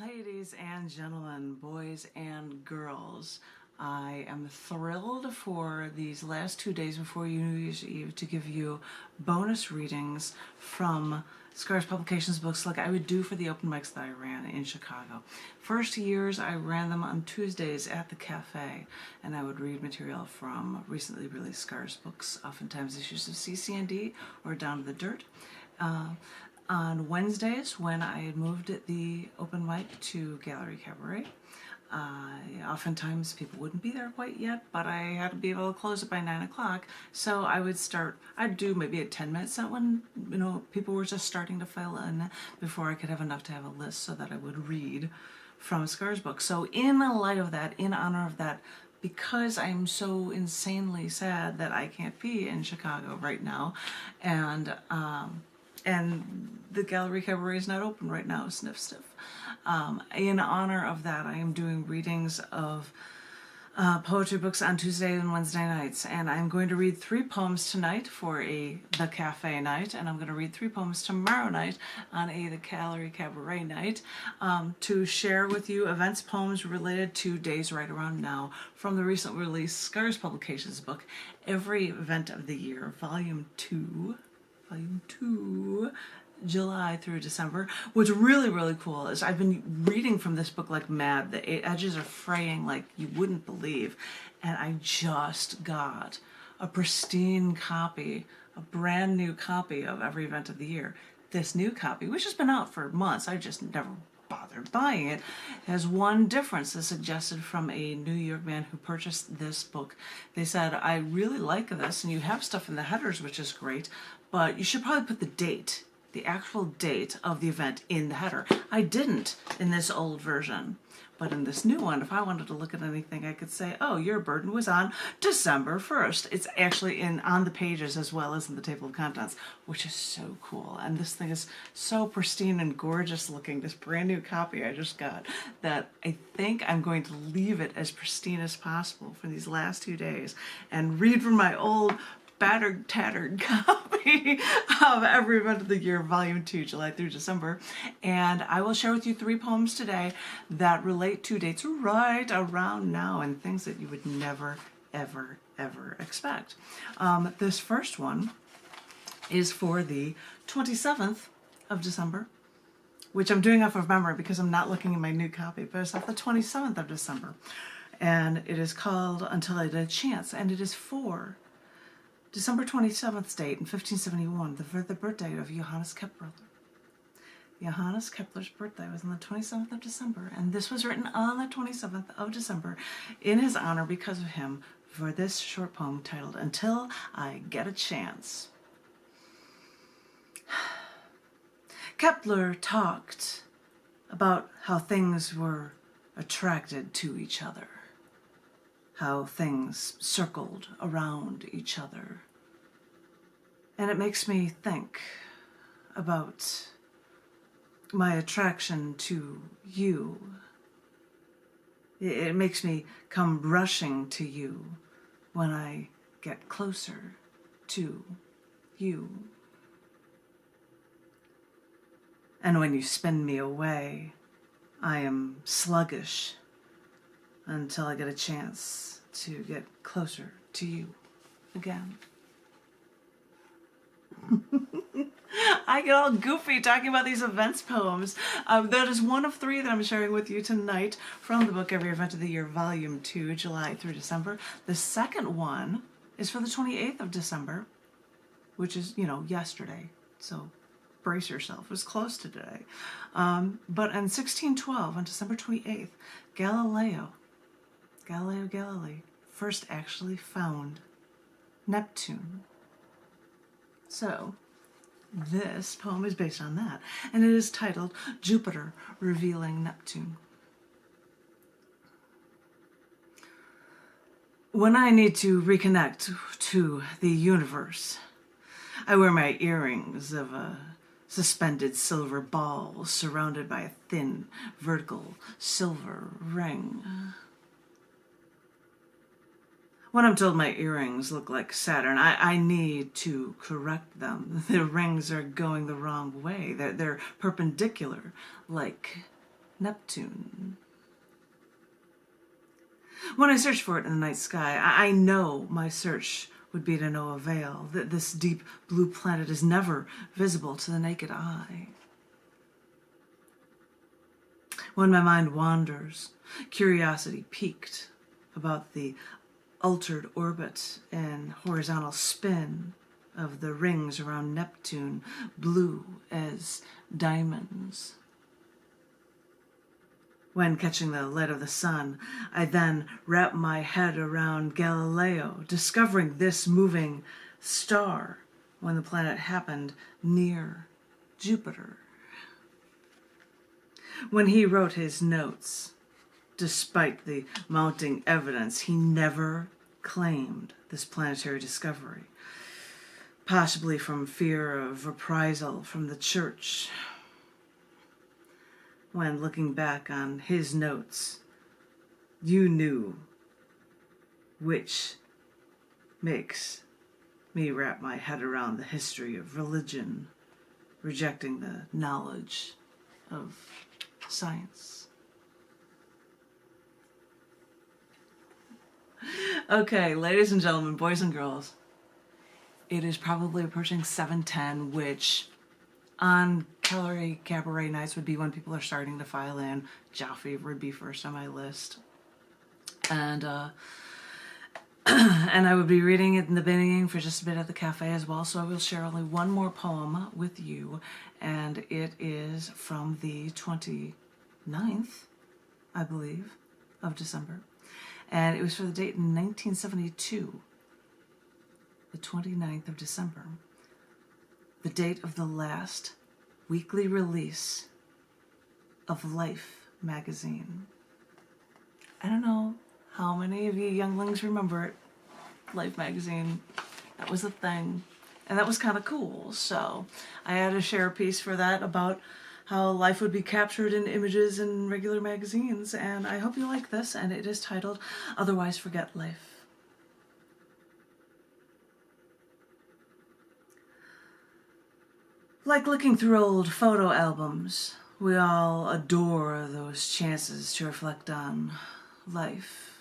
Ladies and gentlemen, boys and girls, I am thrilled for these last 2 days before New Year's Eve to give you bonus readings from Scars Publications books like I would do for the open mics that I ran in Chicago. First years I ran them on Tuesdays at the cafe, and I would read material from recently released Scars books, oftentimes issues of CC&D or Down to the Dirt. On Wednesdays, when I had moved at the open mic to Gallery Cabaret, oftentimes people wouldn't be there quite yet, but I had to be able to close it by 9 o'clock. So I'd do maybe a 10-minute set when, people were just starting to file in before I could have enough to have a list so that I would read from Scars books. So in light of that, in honor of that, because I'm so insanely sad that I can't be in Chicago right now, and the Gallery Cabaret is not open right now, sniff sniff. In honor of that, I am doing readings of poetry books on Tuesday and Wednesday nights, and I'm going to read 3 poems tonight for the cafe night, and I'm going to read 3 poems tomorrow night on the Gallery Cabaret night, to share with you events poems related to days right around now from the recently released Scars Publications book, Every Event of the Year, Volume 2, July through December. What's really, really cool is I've been reading from this book like mad. The edges are fraying like you wouldn't believe. And I just got a pristine copy, a brand new copy of Every Event of the Year. This new copy, which has been out for months, I just never bothered buying it, has one difference as suggested from a New York man who purchased this book. They said, I really like this, and you have stuff in the headers, which is great, but you should probably put the date, the actual date of the event in the header. I didn't in this old version, but in this new one, if I wanted to look at anything, I could say, oh, your burden was on December 1st. It's actually on the pages as well as in the table of contents, which is so cool. And this thing is so pristine and gorgeous looking, this brand new copy I just got, that I think I'm going to leave it as pristine as possible for these last 2 days and read from my old battered, tattered copy of Every Event of the Year, Volume 2, July through December. And I will share with you 3 poems today that relate to dates right around now and things that you would never, ever, ever expect. This first one is for the 27th of December, which I'm doing off of memory because I'm not looking at my new copy, but it's off the 27th of December. And it is called Until I Get a Chance, and it is for December 27th date in 1571, the birthday of Johannes Kepler. Johannes Kepler's birthday was on the 27th of December, and this was written on the 27th of December in his honor because of him for this short poem titled Until I Get a Chance. Kepler talked about how things were attracted to each other, how things circled around each other. And it makes me think about my attraction to you. It makes me come rushing to you when I get closer to you. And when you spin me away, I am sluggish until I get a chance to get closer to you again. I get all goofy talking about these events poems. That is one of 3 that I'm sharing with you tonight from the book Every Event of the Year, Volume 2, July through December. The second one is for the 28th of December, which is, yesterday. So brace yourself. It was close to today. But in 1612, on December 28th, Galileo Galilei first actually found Neptune. So this poem is based on that, and it is titled Jupiter, Revealing Neptune. When I need to reconnect to the universe, I wear my earrings of a suspended silver ball surrounded by a thin, vertical silver ring. When I'm told my earrings look like Saturn, I need to correct them. The rings are going the wrong way. They're perpendicular, like Neptune. When I searched for it in the night sky, I know my search would be to no avail, that this deep blue planet is never visible to the naked eye. When my mind wanders, curiosity piqued about the altered orbit and horizontal spin of the rings around Neptune, blue as diamonds. When catching the light of the sun, I then wrap my head around Galileo, discovering this moving star when the planet happened near Jupiter. When he wrote his notes, despite the mounting evidence, he never claimed this planetary discovery, possibly from fear of reprisal from the church. When looking back on his notes, you knew, which makes me wrap my head around the history of religion, rejecting the knowledge of science. Okay, ladies and gentlemen, boys and girls, it is probably approaching 7:10, which on cabaret nights would be when people are starting to file in. Jaffe would be first on my list. And and I would be reading it in the beginning for just a bit at the cafe as well. So I will share only one more poem with you. And it is from the 29th, I believe, of December. And it was for the date in 1972, the 29th of December. The date of the last weekly release of Life magazine. I don't know how many of you younglings remember it. Life magazine, that was a thing. And that was kind of cool. So I had to share a piece for that about how life would be captured in images in regular magazines. And I hope you like this. And it is titled, Otherwise Forget Life. Like looking through old photo albums, we all adore those chances to reflect on life.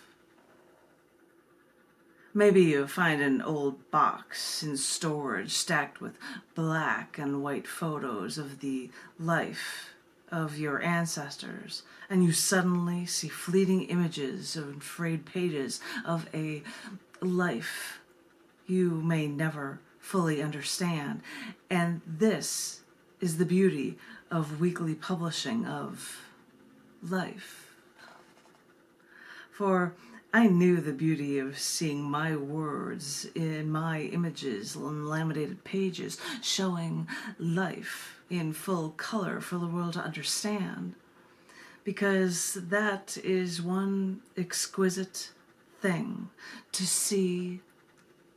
Maybe you find an old box in storage stacked with black and white photos of the life of your ancestors, and you suddenly see fleeting images of frayed pages of a life you may never fully understand. And this is the beauty of weekly publishing of life. For I knew the beauty of seeing my words in my images on laminated pages, showing life in full color for the world to understand. Because that is one exquisite thing, to see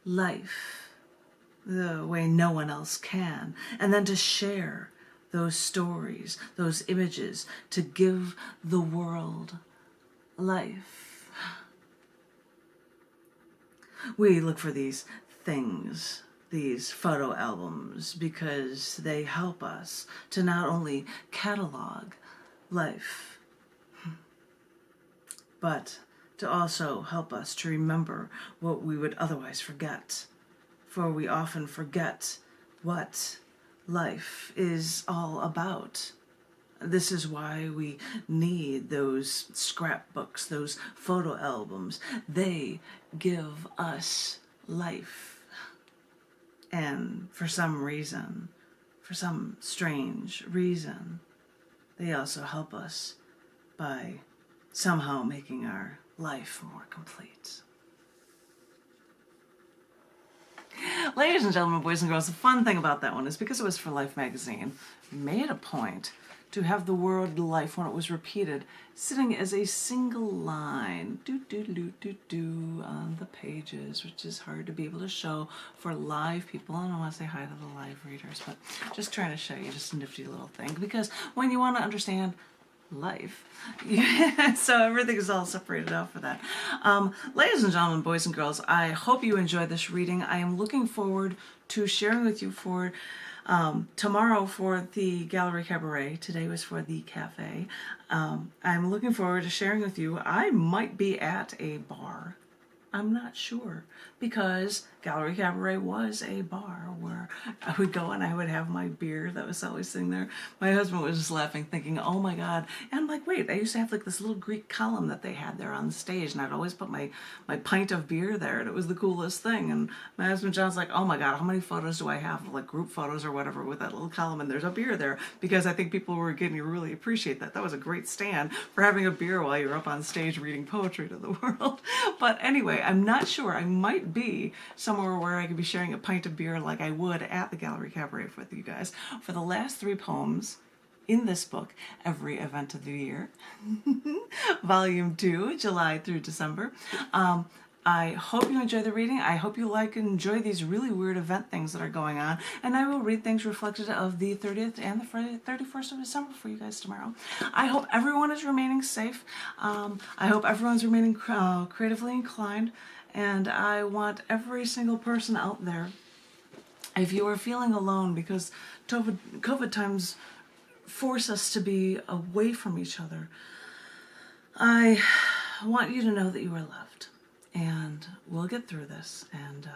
life the way no one else can, and then to share those stories, those images, to give the world life. We look for these things, these photo albums, because they help us to not only catalog life, but to also help us to remember what we would otherwise forget. For we often forget what life is all about. This is why we need those scrapbooks, those photo albums. They give us life. And for some reason, for some strange reason, they also help us by somehow making our life more complete. Ladies and gentlemen, boys and girls, the fun thing about that one is because it was for Life magazine, made a point to have the word life, when it was repeated, sitting as a single line, on the pages, which is hard to be able to show for live people. I don't want to say hi to the live readers, but just trying to show you just a nifty little thing, because when you want to understand life, so everything is all separated out for that. Ladies and gentlemen, boys and girls, I hope you enjoyed this reading. I am looking forward to sharing with you for Tomorrow for the Gallery Cabaret, today was for the cafe. I'm looking forward to sharing with you. I might be at a bar. I'm not sure, because Gallery Cabaret was a bar where I would go and I would have my beer that was always sitting there. My husband was just laughing, thinking, oh my God. And I'm like, wait, I used to have like this little Greek column that they had there on the stage, and I'd always put my pint of beer there, and it was the coolest thing. And my husband John's like, oh my God, how many photos do I have, like group photos or whatever, with that little column, and there's a beer there, because I think people were getting to really appreciate that. That was a great stand for having a beer while you're up on stage reading poetry to the world. But anyway, I'm not sure. I might be somewhere where I could be sharing a pint of beer like I would at the Gallery Cabaret with you guys for the last 3 poems in this book, Every Event of the Year, Volume 2, July through December. I hope you enjoy the reading. I hope you like and enjoy these really weird event things that are going on. And I will read things reflected of the 30th and the 31st of December for you guys tomorrow. I hope everyone is remaining safe. I hope everyone's remaining creatively inclined. And I want every single person out there, if you are feeling alone, because COVID times force us to be away from each other, I want you to know that you are loved. And we'll get through this. And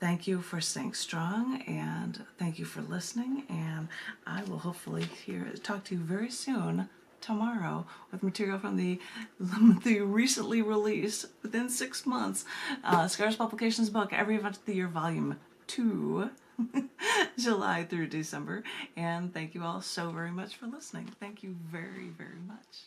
thank you for staying strong, and thank you for listening. And I will hopefully talk to you very soon tomorrow with material from the recently released, within 6 months, Scars Publications book, Every Event of the Year, Volume 2, July through December. And thank you all so very much for listening. Thank you very, very much.